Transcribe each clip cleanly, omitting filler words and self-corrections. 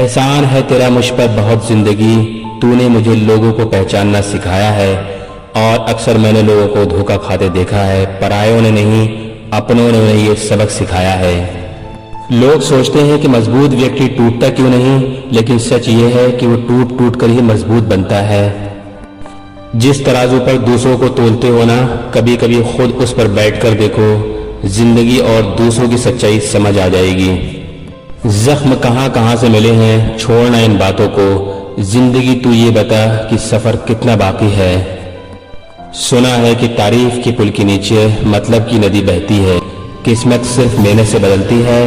एहसान है तेरा मुझ पर बहुत जिंदगी, तूने मुझे लोगों को पहचानना सिखाया है। और अक्सर मैंने लोगों को धोखा खाते देखा है, परायों ने नहीं अपनों ने उन्हें ये सबक सिखाया है। लोग सोचते हैं कि मजबूत व्यक्ति टूटता क्यों नहीं, लेकिन सच ये है कि वो टूट टूट कर ही मजबूत बनता है। जिस तराजू पर दूसरों को तोलते हो ना, कभी कभी खुद उस पर बैठकर देखो, जिंदगी और दूसरों की सच्चाई समझ आ जाएगी। जख्म कहाँ कहाँ से मिले हैं, छोड़ना इन बातों को, जिंदगी तू ये बता कि सफर कितना बाकी है। सुना है कि तारीफ के पुल के नीचे मतलब की नदी बहती है, किस्मत सिर्फ मेहनत से बदलती है,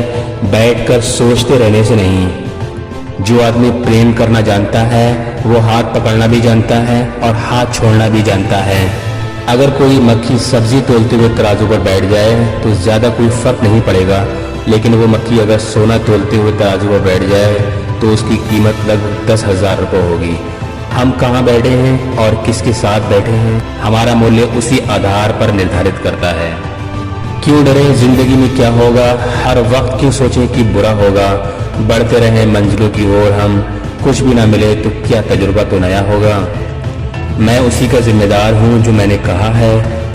बैठकर सोचते रहने से नहीं। जो आदमी प्रेम करना जानता है वो हाथ पकड़ना भी जानता है और हाथ छोड़ना भी जानता है। अगर कोई मक्खी सब्जी तोलते हुए तराजू पर बैठ जाए तो ज्यादा कोई फर्क नहीं पड़ेगा, लेकिन वो मक्खी अगर सोना तोलते हुए तराजू पर बैठ जाए तो उसकी कीमत लगभग 10,000 रुपये होगी। हम कहाँ बैठे हैं और किसके साथ बैठे हैं, हमारा मूल्य उसी आधार पर निर्धारित करता है। क्यों डरे जिंदगी में क्या होगा, हर वक्त क्यों सोचें कि बुरा होगा। बढ़ते रहें मंजिलों की ओर हम, कुछ भी ना मिले तो क्या तजुर्बा तो नया होगा। मैं उसी का जिम्मेदार हूँ जो मैंने कहा है,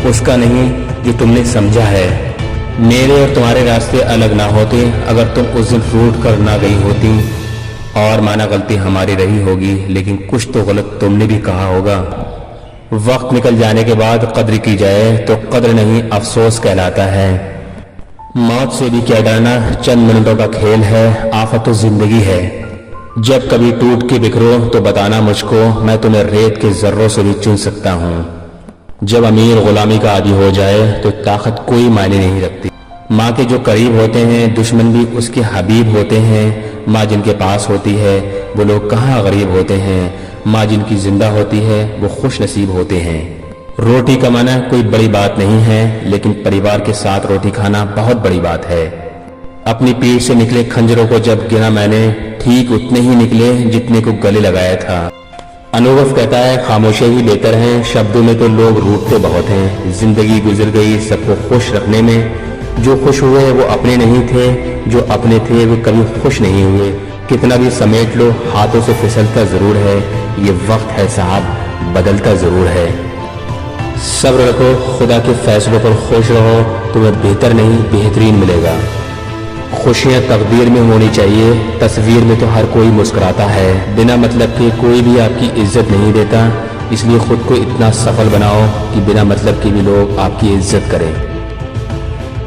उसका नहीं जो तुमने समझा है। मेरे और तुम्हारे रास्ते अलग ना होते अगर तुम उस दिन रूठ कर ना गई होती। और माना गलती हमारी रही होगी, लेकिन कुछ तो गलत तुमने भी कहा होगा। वक्त निकल जाने के बाद कद्र की जाए तो कद्र नहीं अफसोस कहलाता है। मौत से भी क्या डरना, चंद मिनटों का खेल है, आफत तो जिंदगी है। जब कभी टूट के बिखरो तो बताना मुझको, मैं तुम्हें रेत के जर्रों से भी चुन सकता हूँ। जब अमीर गुलामी का आदी हो जाए तो ताकत कोई मायने नहीं रखती। माँ के जो करीब होते हैं दुश्मन भी उसके हबीब होते हैं। माँ जिनके पास होती है वो लोग कहाँ गरीब होते हैं, माँ जिनकी जिंदा होती है वो खुश नसीब होते हैं। रोटी कमाना कोई बड़ी बात नहीं है, लेकिन परिवार के साथ रोटी खाना बहुत बड़ी बात है। अपनी पीठ से निकले खंजरों को जब गिना मैंने, ठीक उतने ही निकले जितने को गले लगाया था। अनुभव कहता है खामोशी ही बेहतर है, शब्दों में तो लोग रूठते बहुत हैं। जिंदगी गुजर गई सबको खुश रखने में, जो खुश हुए वो अपने नहीं थे, जो अपने थे वो कभी खुश नहीं हुए। कितना भी समेट लो हाथों से फिसलता जरूर है, ये वक्त है साहब बदलता जरूर है। सब्र रखो, खुदा के फैसलों पर खुश रहो, तुम्हें बेहतर नहीं बेहतरीन मिलेगा। खुशियाँ तकदीर में होनी चाहिए, तस्वीर में तो हर कोई मुस्कुराता है। बिना मतलब के कोई भी आपकी इज्जत नहीं देता, इसलिए खुद को इतना सफल बनाओ कि बिना मतलब के भी लोग आपकी इज्जत करें।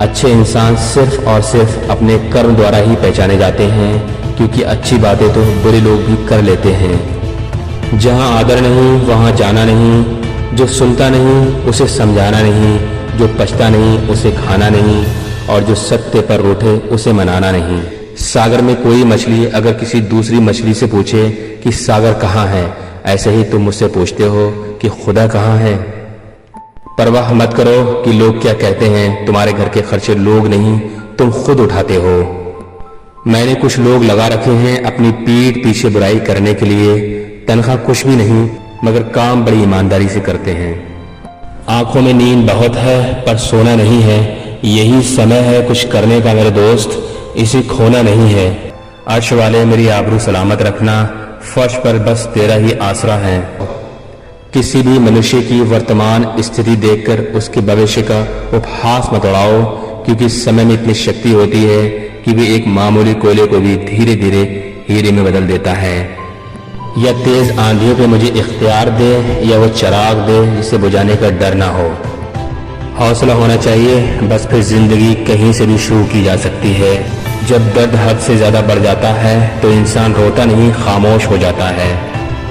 अच्छे इंसान सिर्फ और सिर्फ अपने कर्म द्वारा ही पहचाने जाते हैं, क्योंकि अच्छी बातें तो बुरे लोग भी कर लेते हैं। जहाँ आदर नहीं वहाँ जाना नहीं, जो सुनता नहीं उसे समझाना नहीं, जो पछता नहीं उसे खाना नहीं, और जो सत्य पर रूठे उसे मनाना नहीं। सागर में कोई मछली अगर किसी दूसरी मछली से पूछे कि सागर कहाँ है, ऐसे ही तुम मुझसे पूछते हो कि खुदा कहाँ है। परवाह मत करो कि लोग क्या कहते हैं, तुम्हारे घर के खर्चे लोग नहीं तुम खुद उठाते हो। मैंने कुछ लोग लगा रखे हैं अपनी पीठ पीछे बुराई करने के लिए, तनख्वाह कुछ भी नहीं मगर काम बड़ी ईमानदारी से करते हैं। आंखों में नींद बहुत है पर सोना नहीं है, यही समय है कुछ करने का मेरे दोस्त, इसे खोना नहीं है। अर्श वाले मेरी आबरू सलामत रखना, फर्श पर बस तेरा ही आसरा है। किसी भी मनुष्य की वर्तमान स्थिति देखकर उसके भविष्य का उपहास मत उड़ाओ, क्योंकि समय में इतनी शक्ति होती है कि वे एक मामूली कोयले को भी धीरे धीरे हीरे में बदल देता है। या तेज आंधियों पे मुझे इख्तियार दे, या वो चिराग दे जिसे बुझाने का डर ना हो। हौसला होना चाहिए, बस फिर जिंदगी कहीं से भी शुरू की जा सकती है। जब दर्द हद से ज्यादा बढ़ जाता है तो इंसान रोता नहीं खामोश हो जाता है।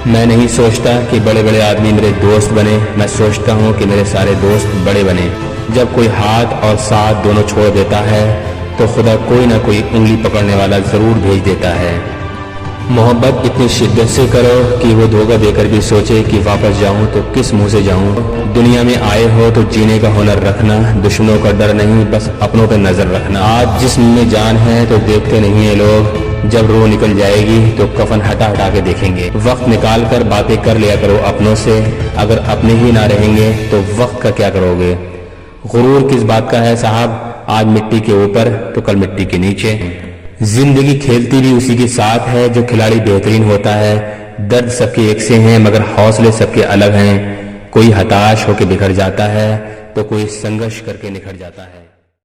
मैं नहीं सोचता कि बड़े बड़े आदमी मेरे दोस्त बने, मैं सोचता हूँ कि मेरे सारे दोस्त बड़े बने। जब कोई हाथ और साथ दोनों छोड़ देता है तो खुदा कोई ना कोई उंगली पकड़ने वाला जरूर भेज देता है। मोहब्बत इतनी शिद्दत से करो कि वो धोखा देकर भी सोचे कि वापस जाऊं तो किस मुंह से जाऊं। दुनिया में आए हो तो जीने का हुनर रखना, दुश्मनों का डर नहीं बस अपनों पर नजर रखना। आज जिस्म में जान है तो देखते नहीं है लोग, जब रूह निकल जाएगी तो कफन हटा हटा के देखेंगे। वक्त निकाल कर बातें कर लिया करो अपनों से, अगर अपने ही ना रहेंगे तो वक्त का क्या करोगे। गुरूर किस बात का है साहब, आज मिट्टी के ऊपर तो कल मिट्टी के नीचे। زندگی کھیلتی بھی اسی کے ساتھ ہے جو کھلاڑی بہترین ہوتا ہے۔ درد سب کے ایک سے ہیں مگر حوصلے سب کے الگ ہیں۔ کوئی ہتاش ہو کے بکھر جاتا ہے تو کوئی سنگرش کر کے نکھر جاتا ہے۔